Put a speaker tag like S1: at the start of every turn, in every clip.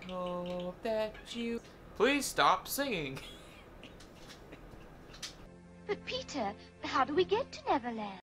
S1: hope that you... Please stop singing.
S2: But Peter, how do we get to Neverland?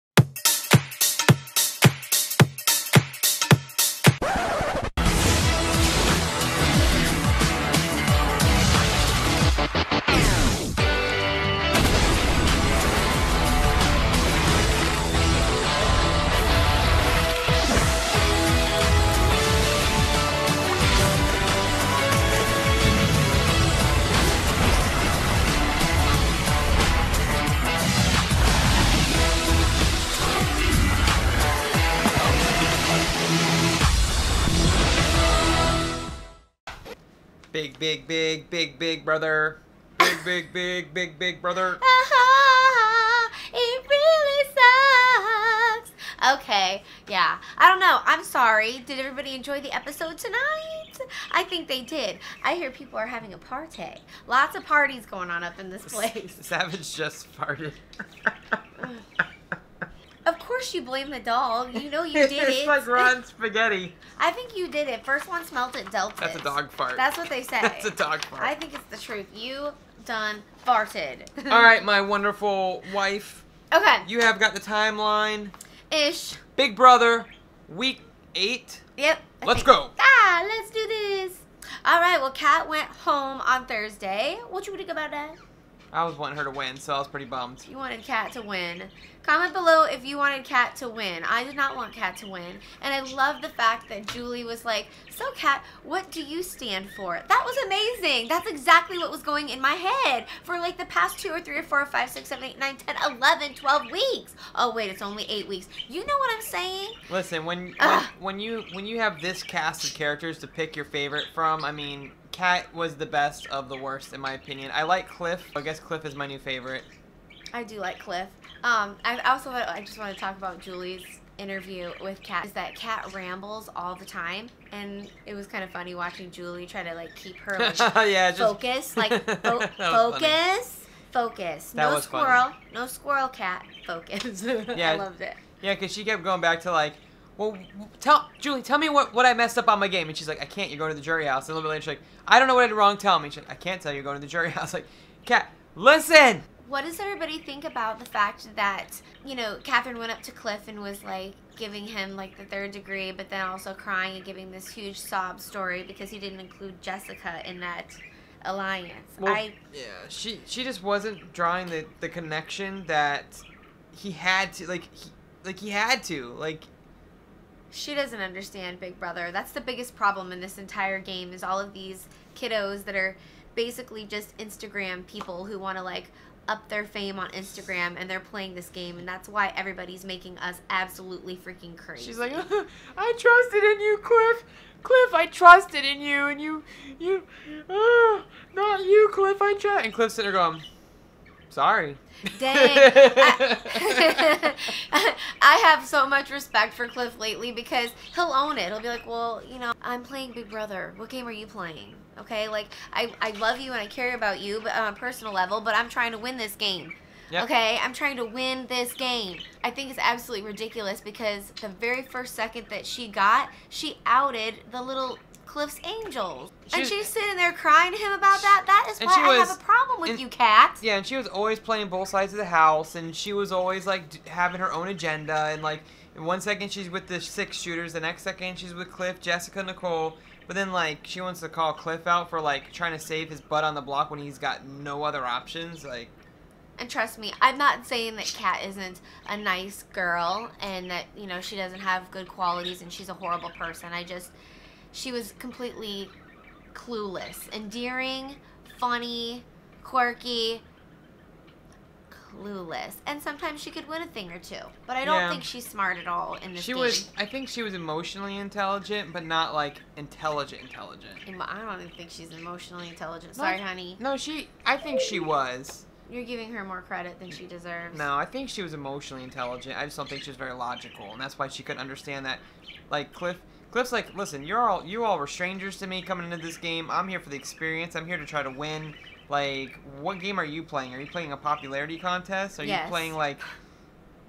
S1: Big brother. Big brother.
S3: It really sucks. Okay, yeah. I don't know. I'm sorry. Did everybody enjoy the episode tonight? I think they did. I hear people are having a party. Lots of parties going on up in this place.
S1: Savage just farted.
S3: Of course you blame the dog. You know you did it.
S1: It's like rotten spaghetti.
S3: I think you did it. First one smelt it, dealt it.
S1: That's a dog fart.
S3: That's what they say.
S1: That's a dog fart.
S3: I think it's the truth. You done farted.
S1: All right, my wonderful wife.
S3: Okay.
S1: You have got the timeline.
S3: Ish.
S1: Big Brother, week 8.
S3: Yep.
S1: Let's go.
S3: Let's do this. All right. Well, Kat went home on Thursday. What you think about that?
S1: I was wanting her to win, so I was pretty bummed.
S3: You wanted Kat to win. Comment below if you wanted Kat to win. I did not want Kat to win. And I love the fact that Julie was like, so Kat, what do you stand for? That was amazing. That's exactly what was going in my head for like the past 2 or 3 or 4 or 5, 6, 7, 8, 9, 10, 11, 12 weeks. Oh wait, it's only 8 weeks. You know what I'm saying?
S1: Listen, when you have this cast of characters to pick your favorite from, I mean, Kat was the best of the worst in my opinion. I like Cliff. I guess Cliff is my new favorite.
S3: I do like Cliff. I just want to talk about Julie's interview with Kat. Is that Kat rambles all the time, and it was kind of funny watching Julie try to like keep her like,
S1: yeah,
S3: focus, like focus.
S1: That
S3: No
S1: was
S3: squirrel,
S1: funny.
S3: no squirrel. Kat, focus.
S1: Yeah,
S3: I loved it.
S1: Yeah, because she kept going back to like, well, Julie, tell me what I messed up on my game. And she's like, I can't, you're going to the jury house. And a little bit later, she's like, I don't know what I did wrong, tell me. She's like, I can't tell you, you're going to the jury house. Like, Kat, listen!
S3: What does everybody think about the fact that, you know, Catherine went up to Cliff and was like giving him like the 3rd degree, but then also crying and giving this huge sob story because he didn't include Jessica in that alliance?
S1: Well, yeah, she just wasn't drawing the connection that he had to, he had to.
S3: She doesn't understand Big Brother. That's the biggest problem in this entire game is all of these kiddos that are basically just Instagram people who want to like up their fame on Instagram, and they're playing this game, and that's why everybody's making us absolutely freaking crazy.
S1: She's like, I trusted in you, Cliff. Cliff, I trusted in you, and you, not you, Cliff, I trust. And Cliff's sitting there going, sorry.
S3: Dang. I have so much respect for Cliff lately because he'll own it. He'll be like, well, you know, I'm playing Big Brother. What game are you playing? Okay, like, I love you and I care about you but on a personal level, but I'm trying to win this game. Yep. Okay, I'm trying to win this game. I think it's absolutely ridiculous because the very first second that she outed the little Cliff's Angels. And she's sitting there crying to him about that. That is why I have a problem with you, Kat.
S1: Yeah, and she was always playing both sides of the house, and she was always, like, having her own agenda, and, like, in one second she's with the 6 shooters, the next second she's with Cliff, Jessica, Nicole, but then, like, she wants to call Cliff out for, like, trying to save his butt on the block when he's got no other options, like...
S3: And trust me, I'm not saying that Kat isn't a nice girl and that, you know, she doesn't have good qualities and she's a horrible person. She was completely clueless. Endearing, funny, quirky, clueless. And sometimes she could win a thing or two. But I don't think she's smart at all in this game.
S1: I think she was emotionally intelligent, but not, like, intelligent.
S3: I don't even think she's emotionally intelligent. Sorry, honey.
S1: No, I think she was.
S3: You're giving her more credit than she deserves.
S1: No, I think she was emotionally intelligent. I just don't think she was very logical, and that's why she couldn't understand that. Like, Cliff's like, listen, you all were strangers to me coming into this game. I'm here for the experience. I'm here to try to win. Like, what game are you playing? Are you playing a popularity contest? Are you playing, like,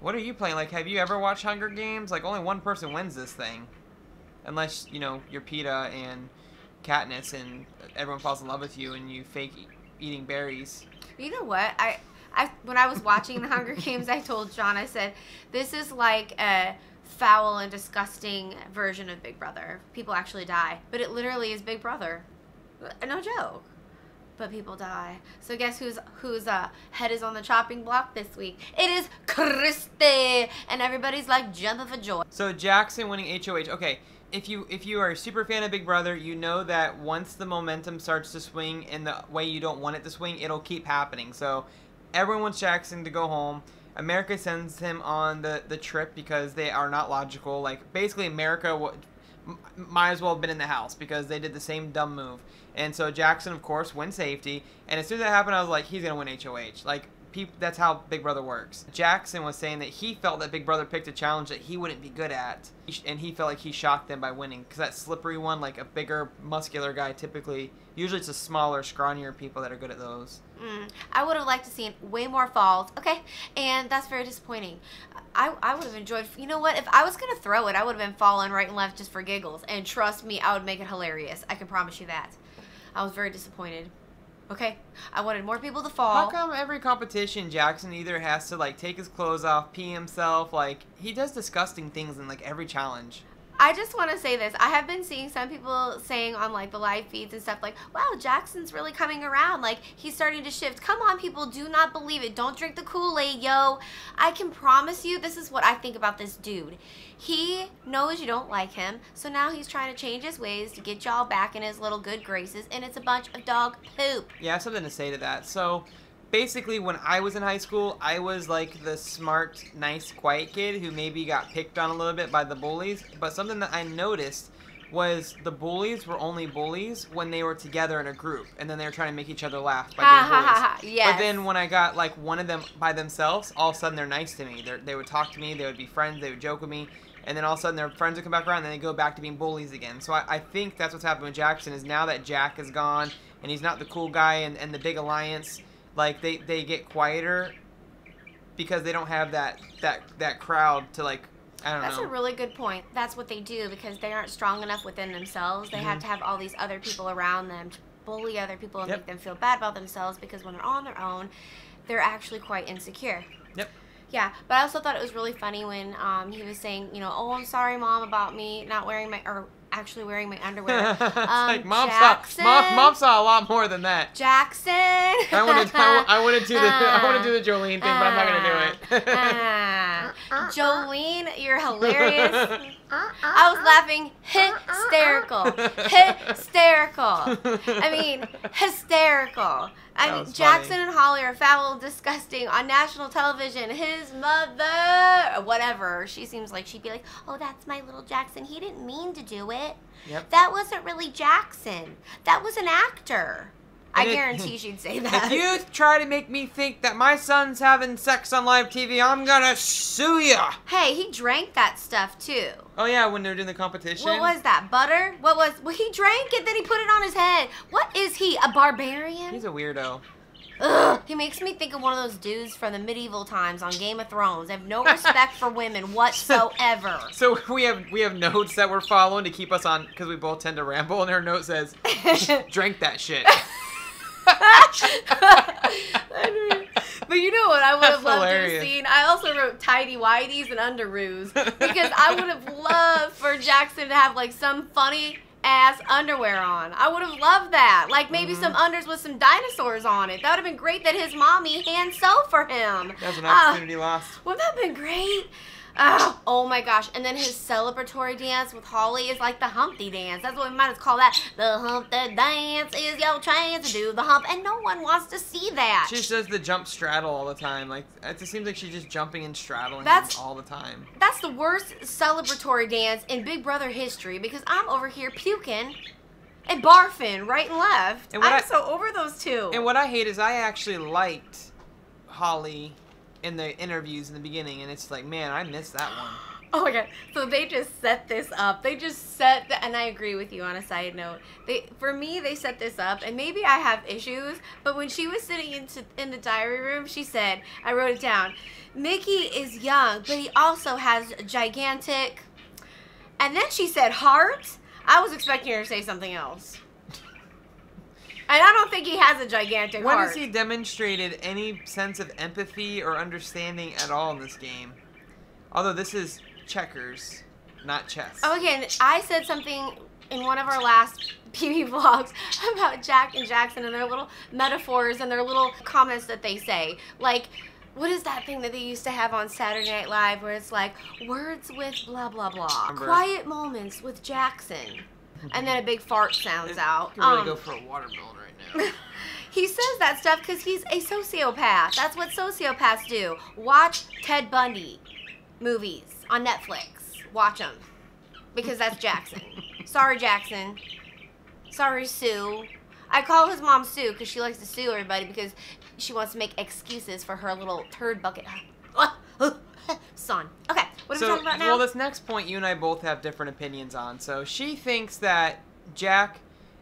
S1: what are you playing? Like, have you ever watched Hunger Games? Like, only one person wins this thing. Unless, you know, you're PETA and Katniss and everyone falls in love with you and you fake eating berries.
S3: You know what? When I was watching the Hunger Games, I told John, I said, this is like a foul and disgusting version of Big Brother. People actually die. But it literally is Big Brother. No joke. But people die. So guess whose head is on the chopping block this week? It is Christy! And everybody's like jumping for joy.
S1: So Jackson winning HOH. Okay, if you are a super fan of Big Brother, you know that once the momentum starts to swing in the way you don't want it to swing, it'll keep happening. So everyone wants Jackson to go home. America sends him on the trip because they are not logical. Like, basically America might as well have been in the house because they did the same dumb move. And so Jackson, of course, wins safety. And as soon as that happened, I was like, he's going to win HOH. Like, that's how Big Brother works. Jackson was saying that he felt that Big Brother picked a challenge that he wouldn't be good at. And he felt like he shocked them by winning. Because that slippery one, like a bigger, muscular guy, usually it's the smaller, scrawnier people that are good at those.
S3: I would have liked to see way more falls. Okay, and that's very disappointing. I would have enjoyed, you know what, if I was going to throw it, I would have been falling right and left just for giggles. And trust me, I would make it hilarious. I can promise you that. I was very disappointed. Okay? I wanted more people to fall.
S1: How come every competition Jackson either has to, like, take his clothes off, pee himself? Like, he does disgusting things in, like, every challenge.
S3: I just want to say this. I have been seeing some people saying on, like, the live feeds and stuff, like, wow, Jackson's really coming around. Like, he's starting to shift. Come on, people. Do not believe it. Don't drink the Kool-Aid, yo. I can promise you this is what I think about this dude. He knows you don't like him, so now he's trying to change his ways to get y'all back in his little good graces, and it's a bunch of dog poop.
S1: Yeah, I have something to say to that. So, basically, when I was in high school, I was like the smart, nice, quiet kid who maybe got picked on a little bit by the bullies. But something that I noticed was the bullies were only bullies when they were together in a group. And then they were trying to make each other laugh by being bullies.
S3: Yes.
S1: But then when I got like one of them by themselves, all of a sudden they're nice to me. They would talk to me. They would be friends. They would joke with me. And then all of a sudden their friends would come back around and then they go back to being bullies again. So I think that's what's happened with Jackson is now that Jack is gone and he's not the cool guy and the big alliance, like they get quieter because they don't have that crowd to, like, I don't know.
S3: That's a really good point. That's what they do because they aren't strong enough within themselves. They have to have all these other people around them to bully other people and make them feel bad about themselves because when they're on their own, they're actually quite insecure.
S1: Yep.
S3: Yeah, but I also thought it was really funny when he was saying, you know, oh, I'm sorry, Mom, about me not wearing my, or actually wearing my underwear.
S1: It's like, Mom
S3: Jackson,
S1: saw a lot more than that.
S3: Jackson.
S1: I want to do the Jolene thing, but I'm not gonna do it.
S3: Jolene, you're hilarious. I was laughing hysterical. I mean, hysterical. I mean, Jackson and Holly are foul and disgusting on national television. His mother, whatever. She seems like she'd be like, oh, that's my little Jackson. He didn't mean to do it.
S1: Yep.
S3: That wasn't really Jackson. That was an actor. I guarantee she'd say that.
S1: If you try to make me think that my son's having sex on live TV, I'm gonna sue ya.
S3: Hey, he drank that stuff too.
S1: Oh yeah, when they were doing the competition.
S3: What was that? Butter? Well, he drank it, then he put it on his head. What is he? A barbarian?
S1: He's a weirdo.
S3: Ugh, he makes me think of one of those dudes from the medieval times on Game of Thrones. They have no respect for women whatsoever.
S1: So we have notes that we're following to keep us on because we both tend to ramble, and her note says, "Drink that shit."
S3: But you know what I would have loved
S1: hilarious.
S3: to have seen? I also wrote tidy whities and underoos because I would have loved for Jackson to have like some funny ass underwear on. I would have loved that. Like maybe some unders with some dinosaurs on it. That would have been great that his mommy hand sewed for him.
S1: That was an opportunity lost.
S3: Wouldn't that have been great? Oh my gosh. And then his celebratory dance with Holly is like the Humpty dance. That's what we might as call that. The Humpty dance is your chance to do the hump. And no one wants to see that.
S1: She says the jump straddle all the time. Like, it just seems like she's just jumping and straddling all the time.
S3: That's the worst celebratory dance in Big Brother history because I'm over here puking and barfing right and left. And I'm so over those two.
S1: And what I hate is I actually liked Holly in the interviews in the beginning, and it's like, man, I missed that one.
S3: Oh my god. So they just set this up. They just set and I agree with you on a side note. For me, they set this up, and maybe I have issues, but when she was sitting in the diary room, she said, I wrote it down, Mickey is young, but he also has a gigantic, and then she said heart. I was expecting her to say something else. And I don't think he has a gigantic
S1: When
S3: heart.
S1: has he demonstrated any sense of empathy or understanding at all in this game? Although this is checkers, not chess.
S3: Oh, again, I said something in one of our last PB vlogs about Jack and Jackson and their little metaphors and their little comments that they say. Like, what is that thing that they used to have on Saturday Night Live where it's like, words with blah, blah, blah. Quiet moments with Jackson. And then a big fart sounds out.
S1: You can really go for a watermelon right now.
S3: He says that stuff because he's a sociopath. That's what sociopaths do. Watch Ted Bundy movies on Netflix. Watch them. Because that's Jackson. Sorry, Jackson. Sorry, Sue. I call his mom Sue because she likes to sue everybody because she wants to make excuses for her little turd bucket son. Okay, what are we talking about now?
S1: Well, this next point you and I both have different opinions on. So she thinks that Jack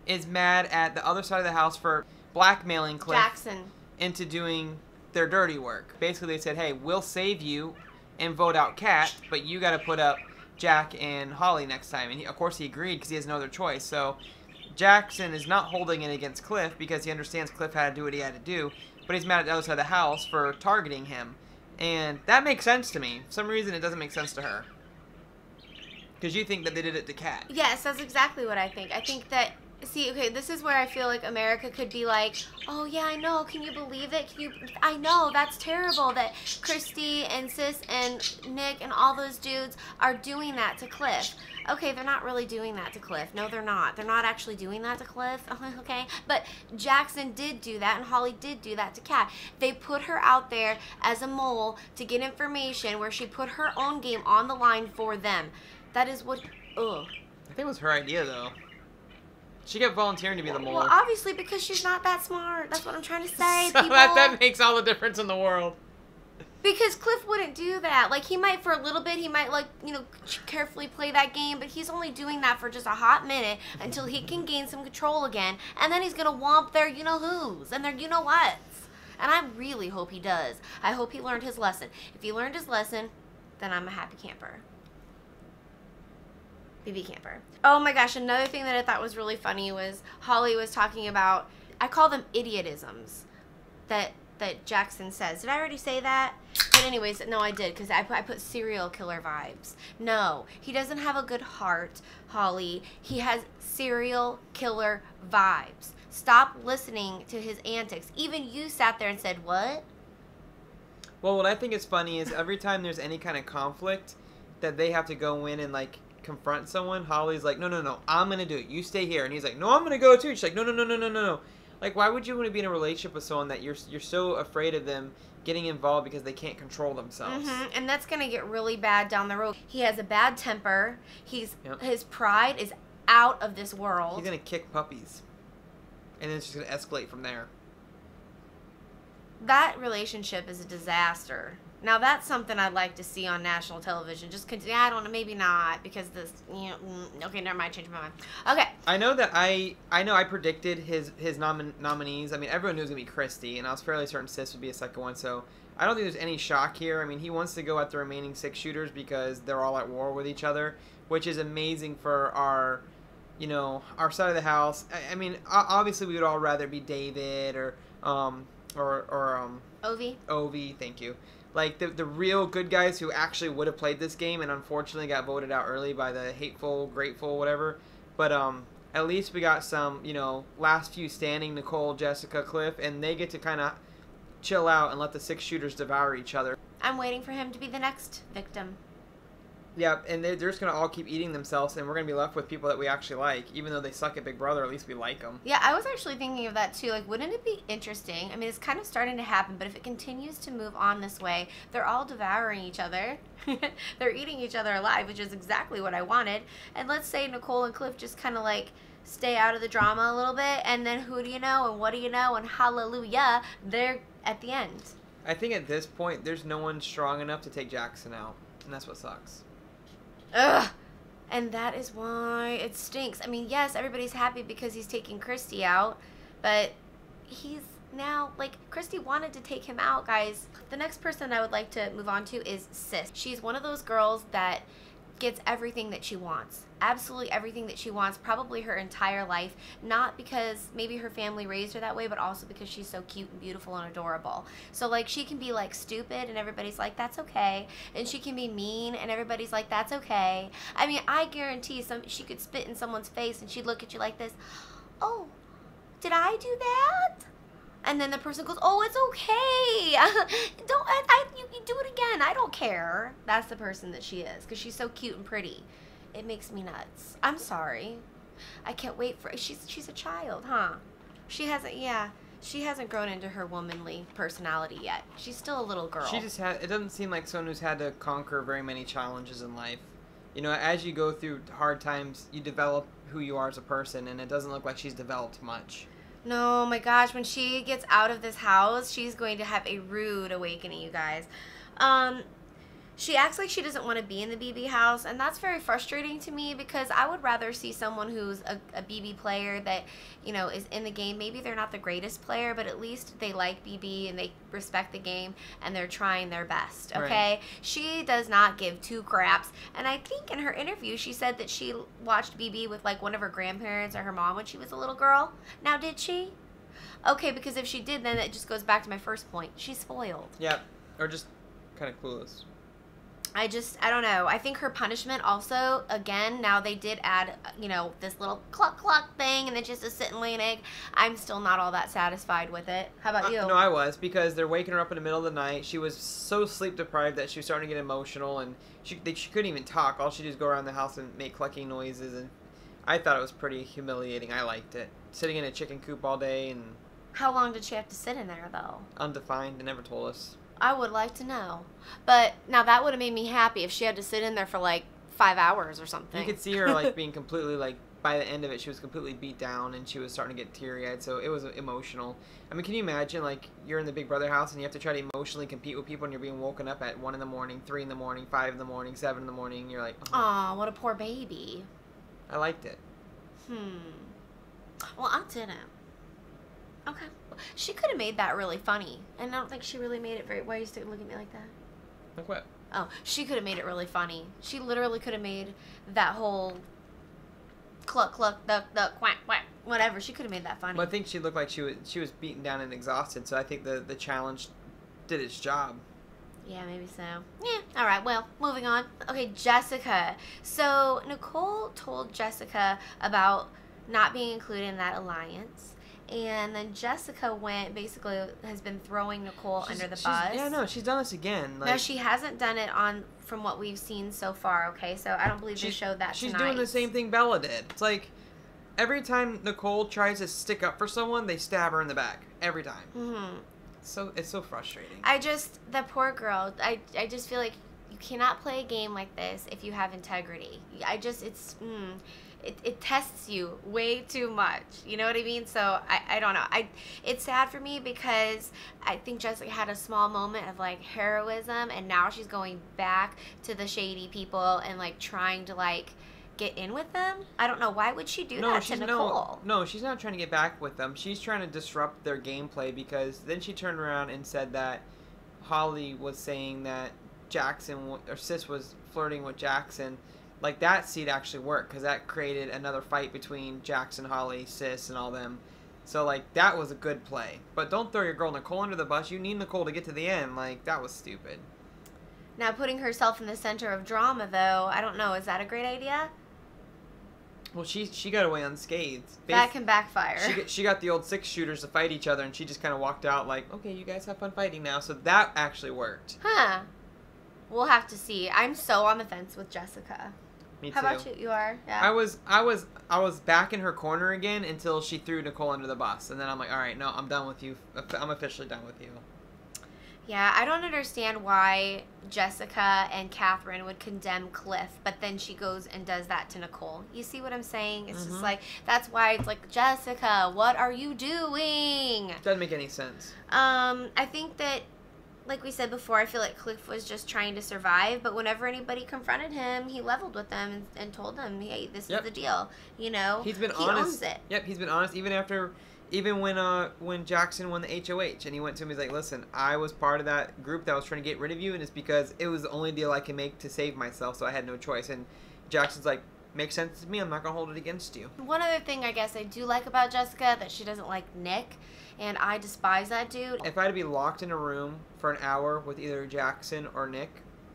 S1: is mad at the other side of the house for blackmailing Cliff
S3: Jackson
S1: into doing their dirty work. Basically, they said, hey, we'll save you and vote out Kat, but you got to put up Jack and Holly next time. And of course he agreed because he has no other choice. So Jackson is not holding it against Cliff because he understands Cliff had to do what he had to do, but he's mad at the other side of the house for targeting him. And that makes sense to me. For some reason, it doesn't make sense to her. Because you think that they did it to Kat.
S3: Yes, that's exactly what I think. I think that, see, okay, this is where I feel like America could be like, oh, yeah, I know. Can you believe it? I know, that's terrible that Christy and Sis and Nick and all those dudes are doing that to Cliff. Okay, they're not really doing that to Cliff. No, they're not. They're not actually doing that to Cliff, okay? But Jackson did do that, and Holly did do that to Kat. They put her out there as a mole to get information where she put her own game on the line for them. That is what, ugh.
S1: I think it was her idea, though. She kept volunteering to be the mole.
S3: Well, obviously, because she's not that smart. That's what I'm trying to say,
S1: so
S3: people.
S1: that makes all the difference in the world.
S3: Because Cliff wouldn't do that. Like, he might, for a little bit, he might, like, you know, carefully play that game, but he's only doing that for just a hot minute until he can gain some control again, and then he's going to womp their you-know-whos and their you-know-whats. And I really hope he does. I hope he learned his lesson. If he learned his lesson, then I'm a happy camper. BB camper. Oh my gosh, another thing that I thought was really funny was Holly was talking about, I call them idiotisms that Jackson says. Did I already say that? But anyways, no, I did, because I put serial killer vibes. No, he doesn't have a good heart, Holly. He has serial killer vibes. Stop listening to his antics. Even you sat there and said, what?
S1: Well, what I think is funny is every time there's any kind of conflict that they have to go in and, like, confront someone, Holly's like, no, I'm going to do it. You stay here. And he's like, no, I'm going to go too. She's like, no. Like, why would you want to be in a relationship with someone that you're so afraid of them getting involved because they can't control themselves?
S3: And that's going to get really bad down the road. He has a bad temper. His pride is out of this world.
S1: He's going to kick puppies. And then it's just going to escalate from there.
S3: That relationship is a disaster. Now, that's something I'd like to see on national television. Just continue. I don't know. Maybe not. Because this, you know, okay, never mind. Change my mind. Okay.
S1: I know that I predicted his nominees. I mean, everyone knew it was going to be Christy. And I was fairly certain Sis would be a second one. So I don't think there's any shock here. I mean, he wants to go at the remaining 6 shooters because they're all at war with each other. Which is amazing for our, you know, our side of the house. I mean, obviously we would all rather be David or Ovi, thank you. Like, the real good guys who actually would have played this game and unfortunately got voted out early by the hateful, grateful, whatever. But at least we got some, you know, last few standing, Nicole, Jessica, Cliff, and they get to kind of chill out and let the 6 shooters devour each other.
S3: I'm waiting for him to be the next victim.
S1: Yeah, and they're just going to all keep eating themselves, and we're going to be left with people that we actually like. Even though they suck at Big Brother, at least we like them.
S3: Yeah, I was actually thinking of that, too. Like, wouldn't it be interesting? I mean, it's kind of starting to happen, but if it continues to move on this way, they're all devouring each other. They're eating each other alive, which is exactly what I wanted. And let's say Nicole and Cliff just kind of, like, stay out of the drama a little bit, and then who do you know, and what do you know, and hallelujah, they're at the end.
S1: I think at this point, there's no one strong enough to take Jackson out, and that's what sucks.
S3: Ugh. And that is why it stinks. I mean, yes, everybody's happy because he's taking Christy out, but he's now, like, Christy wanted to take him out, guys. The next person I would like to move on to is Sis. She's one of those girls that gets everything that she wants. Absolutely everything that she wants, probably her entire life. Not because maybe her family raised her that way, but also because she's so cute and beautiful and adorable. So, like, she can be, like, stupid and everybody's like, that's okay. And she can be mean and everybody's like, that's okay. I mean, I guarantee she could spit in someone's face and she'd look at you like this. Oh, did I do that? And then the person goes, oh, it's okay. You do it again. I don't care. That's the person that she is because she's so cute and pretty. It makes me nuts. I'm sorry. I can't wait for she's a child, huh? She hasn't grown into her womanly personality yet. She's still a little girl.
S1: It doesn't seem like someone who's had to conquer very many challenges in life. You know, as you go through hard times, you develop who you are as a person, and it doesn't look like she's developed much.
S3: No, my gosh, when she gets out of this house, she's going to have a rude awakening, you guys. She acts like she doesn't want to be in the BB house, and that's very frustrating to me because I would rather see someone who's a BB player that, you know, is in the game. Maybe they're not the greatest player, but at least they like BB and they respect the game and they're trying their best, okay? Right. She does not give two craps, and I think in her interview she said that she watched BB with, like, one of her grandparents or her mom when she was a little girl. Now, did she? Okay, because if she did, then it just goes back to my first point. She's spoiled.
S1: Yeah, or just kind of clueless.
S3: I don't know. I think her punishment also, again, now they did add, you know, this little cluck thing and then just to sit and lay an egg. I'm still not all that satisfied with it. How about you?
S1: No, I was, because they're waking her up in the middle of the night. She was so sleep deprived that she was starting to get emotional, and she couldn't even talk. All she did was go around the house and make clucking noises, and I thought it was pretty humiliating. I liked it. Sitting in a chicken coop all day and...
S3: How long did she have to sit in there, though?
S1: Undefined. They never told us.
S3: I would like to know. But now that would have made me happy if she had to sit in there for like 5 hours or something.
S1: You could see her like being completely like, by the end of it, she was completely beat down and she was starting to get teary-eyed, so it was emotional. I mean, can you imagine, like, you're in the Big Brother house and you have to try to emotionally compete with people and you're being woken up at 1 in the morning, 3 in the morning, 5 in the morning, 7 in the morning, and you're like, oh.
S3: Aw, what a poor baby.
S1: I liked it.
S3: Well, I didn't. Okay. She could have made that really funny. And I don't think she really made it very... Why are you still looking at me like that?
S1: Like what?
S3: Oh, she could have made it really funny. She literally could have made that whole cluck, cluck, duck, duck, quack, quack, whatever. She could have made that funny.
S1: Well, I think she looked like she was beaten down and exhausted, so I think the challenge did its job.
S3: Yeah, maybe so. Yeah, all right, well, moving on. Okay, Jessica. So Nicole told Jessica about not being included in that alliance. And then Jessica basically has been throwing Nicole under the bus.
S1: Yeah, no, she's done this again.
S3: No, she hasn't done it from what we've seen so far, okay? So I don't believe they showed that
S1: She's
S3: tonight.
S1: doing the same thing Bella did. It's like, every time Nicole tries to stick up for someone, they stab her in the back. Every time. Mm-hmm. So it's so frustrating.
S3: The poor girl, I just feel like you cannot play a game like this if you have integrity. It tests you way too much. You know what I mean? So I don't know. It's sad for me because I think Jessica had a small moment of like heroism, and now she's going back to the shady people and like trying to like get in with them. I don't know. Why would she do that to Nicole?
S1: No, she's not trying to get back with them. She's trying to disrupt their gameplay, because then she turned around and said that Holly was saying that Sis was flirting with Jackson. Like, that seed actually worked, because that created another fight between Jackson, Holly, Sis, and all them. So, like, that was a good play. But don't throw your girl Nicole under the bus. You need Nicole to get to the end. Like, that was stupid.
S3: Now, putting herself in the center of drama, though, I don't know. Is that a great idea?
S1: Well, she got away unscathed.
S3: That can backfire.
S1: She got the old 6-shooters to fight each other, and she just kind of walked out like, okay, you guys have fun fighting now. So that actually worked.
S3: Huh. We'll have to see. I'm so on the fence with Jessica.
S1: Me too.
S3: How about you? You are? Yeah.
S1: I was back in her corner again until she threw Nicole under the bus, and then I'm like, all right, no, I'm done with you. I'm officially done with you.
S3: Yeah, I don't understand why Jessica and Catherine would condemn Cliff, but then she goes and does that to Nicole. You see what I'm saying? It's just like, that's why it's like, Jessica, what are you doing?
S1: Doesn't make any sense.
S3: I think that, like we said before, I feel like Cliff was just trying to survive, but whenever anybody confronted him, he leveled with them and told them, hey, this is the deal. You know?
S1: He's been
S3: he
S1: honest.
S3: owns it.
S1: Yep, he's been honest. Even after Even when Jackson won the HOH and he went to him, he's like, listen, I was part of that group that was trying to get rid of you, and it's because it was the only deal I can make to save myself, so I had no choice. And Jackson's like, makes sense to me, I'm not going to hold it against you.
S3: One other thing I guess I do like about Jessica, that she doesn't like Nick, and I despise that dude.
S1: If I had to be locked in a room for an hour with either Jackson or Nick,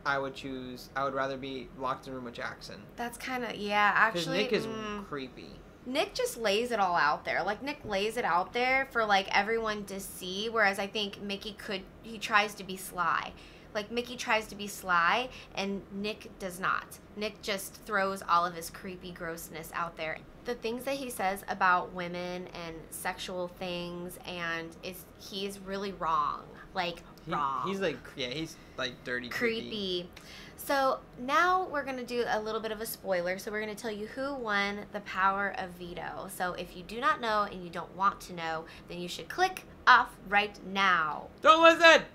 S1: I would rather be locked in a room with Jackson.
S3: That's kind of, yeah, actually.
S1: Because Nick is creepy.
S3: Nick just lays it all out there. Like, Nick lays it out there for, like, everyone to see, whereas I think Mickey he tries to be sly. Like, Mickey tries to be sly, and Nick does not. Nick just throws all of his creepy grossness out there. The things that he says about women and sexual things, and he's really wrong. Like, wrong.
S1: He's like, yeah, he's like dirty,
S3: creepy. So now we're going to do a little bit of a spoiler. So we're going to tell you who won the power of veto. So if you do not know and you don't want to know, then you should click off right now.
S1: Don't listen!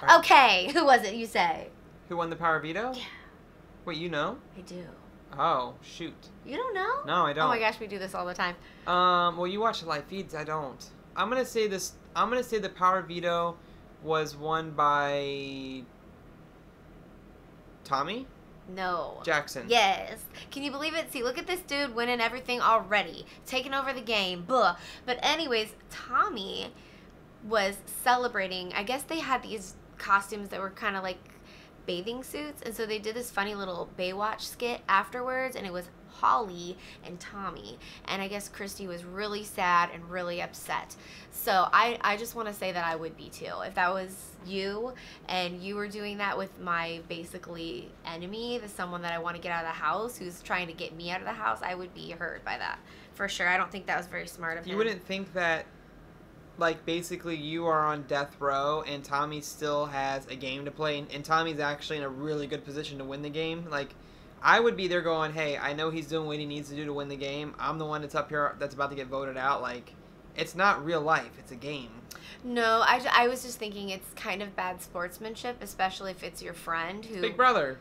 S3: Right. Okay, who was it you say?
S1: Who won the power of veto?
S3: Yeah.
S1: Wait, you know?
S3: I do.
S1: Oh, shoot.
S3: You don't know?
S1: No, I don't.
S3: Oh my gosh, we do this all the time.
S1: Well, you watch the live feeds. I don't. I'm going to say the power of veto was won by Tommy?
S3: No.
S1: Jackson.
S3: Yes. Can you believe it? See, look at this dude winning everything already. Taking over the game. Buh. But anyways, Tommy was celebrating. I guess they had these costumes that were kind of like bathing suits. And so they did this funny little Baywatch skit afterwards. And it was Holly and Tommy. And I guess Christy was really sad and really upset. So I just want to say that I would be too. If that was you and you were doing that with my basically enemy, someone that I want to get out of the house, who's trying to get me out of the house, I would be hurt by that. For sure. I don't think that was very smart of him.
S1: You wouldn't think that, like, basically you are on death row and Tommy still has a game to play, and Tommy's actually in a really good position to win the game. Like, I would be there going, hey, I know he's doing what he needs to do to win the game. I'm the one that's up here that's about to get voted out. Like, it's not real life. It's a game.
S3: No, I was just thinking it's kind of bad sportsmanship, especially if it's your friend who...
S1: Big brother.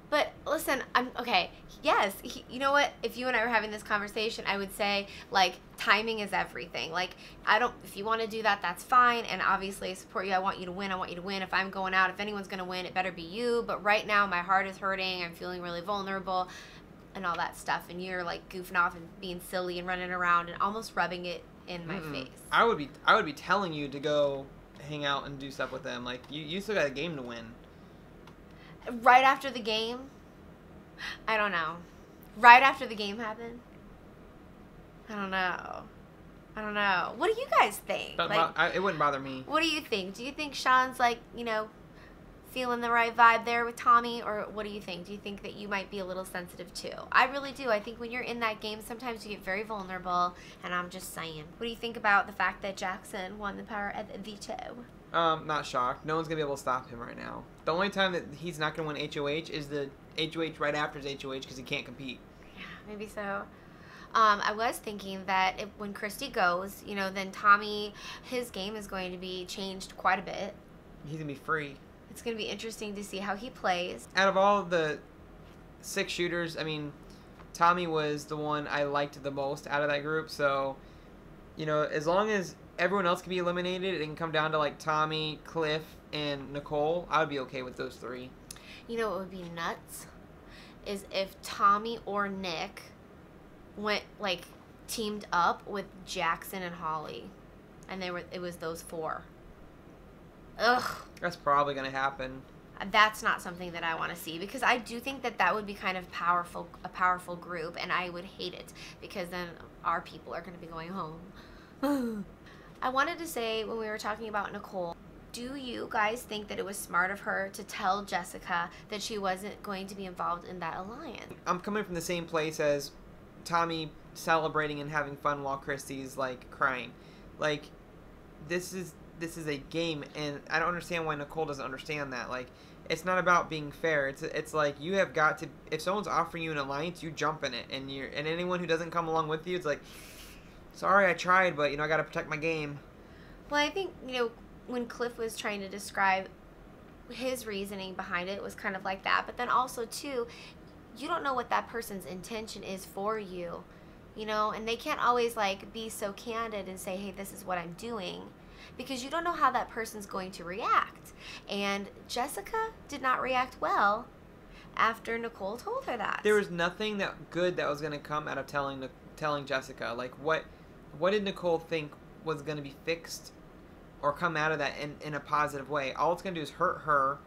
S3: But listen, okay, yes, you know what? If you and I were having this conversation, I would say, like, timing is everything. Like, if you want to do that, that's fine. And obviously I support you. I want you to win. I want you to win. If I'm going out, if anyone's going to win, it better be you. But right now my heart is hurting. I'm feeling really vulnerable and all that stuff. And you're like goofing off and being silly and running around and almost rubbing it in my face.
S1: I would be telling you to go hang out and do stuff with them. Like, you still got a game to win.
S3: Right after the game? I don't know. Right after the game happened? I don't know. What do you guys think?
S1: It wouldn't bother me.
S3: What do you think? Do you think Sean's, like, feeling the right vibe there with Tommy? Or what do you think? Do you think that you might be a little sensitive too? I really do. I think when you're in that game, sometimes you get very vulnerable. And I'm just saying. What do you think about the fact that Jackson won the power of veto?
S1: Not shocked. No one's going to be able to stop him right now. The only time that he's not going to win HOH is the HOH right after his HOH because he can't compete.
S3: Yeah, maybe so. I was thinking that when Christy goes, then Tommy, his game is going to be changed quite a bit.
S1: He's going to be free.
S3: It's going to be interesting to see how he plays.
S1: Out of all of the 6 shooters, I mean, Tommy was the one I liked the most out of that group. So, as long as everyone else can be eliminated, it can come down to like Tommy, Cliff, and Nicole. I would be okay with those 3.
S3: You know what would be nuts? Is if Tommy or Nick teamed up with Jackson and Holly. And it was those 4. Ugh.
S1: That's probably going to happen.
S3: That's not something that I want to see, because I do think that would be kind of a powerful group, and I would hate it because then our people are going to be going home. I wanted to say, when we were talking about Nicole, do you guys think that it was smart of her to tell Jessica that she wasn't going to be involved in that alliance?
S1: I'm coming from the same place as Tommy celebrating and having fun while Christy's like crying. Like, this is a game, and I don't understand why Nicole doesn't understand that. Like, it's not about being fair. It's like you have got to, if someone's offering you an alliance, you jump in it, and anyone who doesn't come along with you, it's like, sorry, I tried, but I got to protect my game.
S3: Well, I think when Cliff was trying to describe his reasoning behind it, was kind of like that. But then also too, you don't know what that person's intention is for you. you know, and they can't always like be so candid and say, hey, this is what I'm doing, because you don't know how that person's going to react. And Jessica did not react well after Nicole told her that.
S1: There was nothing good that was going to come out of telling Jessica. Like, what did Nicole think was going to be fixed or come out of that in a positive way? All it's going to do is hurt her.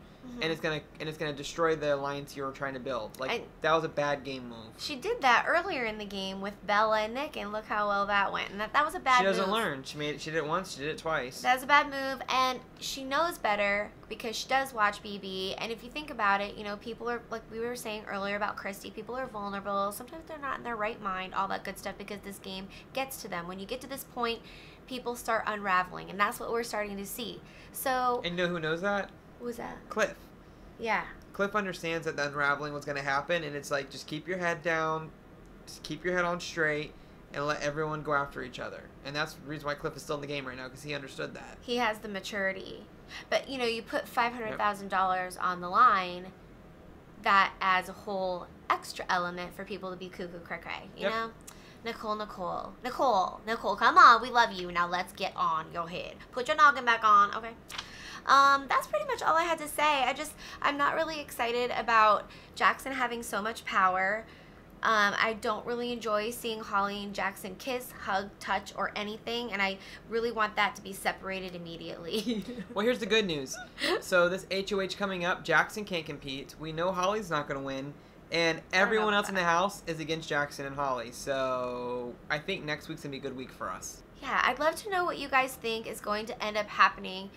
S1: And it's gonna destroy the alliance you were trying to build. Like, that was a bad game move.
S3: She did that earlier in the game with Bella and Nick, and look how well that went. And that was a bad move.
S1: She doesn't learn. She did it once. She did it twice.
S3: That was a bad move, and she knows better because she does watch BB. And if you think about it, you know, people are, like we were saying earlier about Christy, people are vulnerable. Sometimes they're not in their right mind, all that good stuff, because this game gets to them. When you get to this point, people start unraveling, and that's what we're starting to see. So.
S1: And you know who knows that?
S3: Who was that?
S1: Cliff.
S3: Yeah.
S1: Cliff understands that the unraveling was going to happen, and it's like, just keep your head down, just keep your head on straight, and let everyone go after each other. And that's the reason why Cliff is still in the game right now, because he understood that.
S3: He has the maturity. But, you know, you put $500,000 on the line, that adds a whole extra element for people to be cuckoo cray-cray, you know? Nicole, come on, we love you. Now let's get on your head. Put your noggin back on, okay? That's pretty much all I had to say. I'm not really excited about Jackson having so much power. I don't really enjoy seeing Holly and Jackson kiss, hug, touch, or anything, and I really want that to be separated immediately.
S1: Well, here's the good news. So this HOH coming up, Jackson can't compete. We know Holly's not going to win, and everyone else in the house is against Jackson and Holly. So I think next week's going to be a good week for us.
S3: Yeah, I'd love to know what you guys think is going to end up happening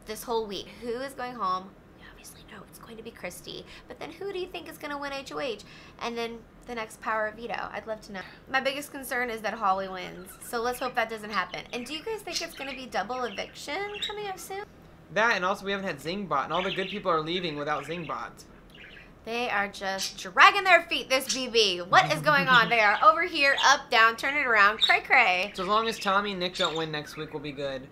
S3: this whole week. Who is going home? We obviously know it's going to be Christy, but then who do you think is going to win HOH? And then the next power of veto. I'd love to know. My biggest concern is that Holly wins, so let's hope that doesn't happen. And do you guys think it's going to be double eviction coming up soon?
S1: That, and also we haven't had Zingbot, and all the good people are leaving without Zingbot.
S3: They are just dragging their feet, this BB. What is going on? They are over here, up, down, turn it around, cray-cray.
S1: So as long as Tommy and Nick don't win next week, we'll be good.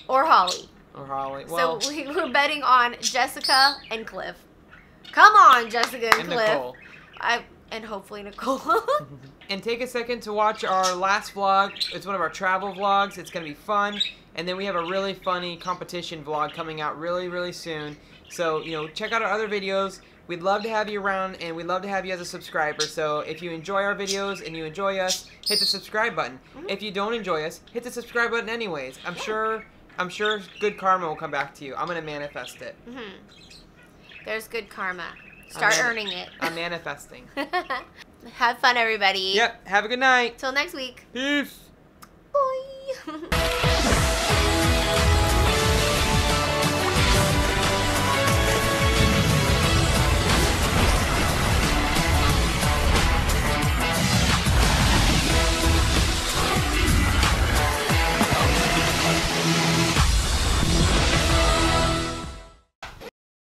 S3: Or Holly.
S1: Or Holly. Well,
S3: so we're betting on Jessica and Cliff. Come on, Jessica and Cliff.
S1: Nicole.
S3: And hopefully Nicole.
S1: And take a second to watch our last vlog. It's one of our travel vlogs. It's going to be fun. And then we have a really funny competition vlog coming out really, really soon. So, you know, check out our other videos. We'd love to have you around, and we'd love to have you as a subscriber. So if you enjoy our videos and you enjoy us, hit the subscribe button. If you don't enjoy us, hit the subscribe button anyways. I'm sure good karma will come back to you. I'm going to manifest it.
S3: There's good karma. Start earning it.
S1: I'm manifesting.
S3: Have fun, everybody.
S1: Yep. Have a good night.
S3: Till next week.
S1: Peace.
S3: Bye.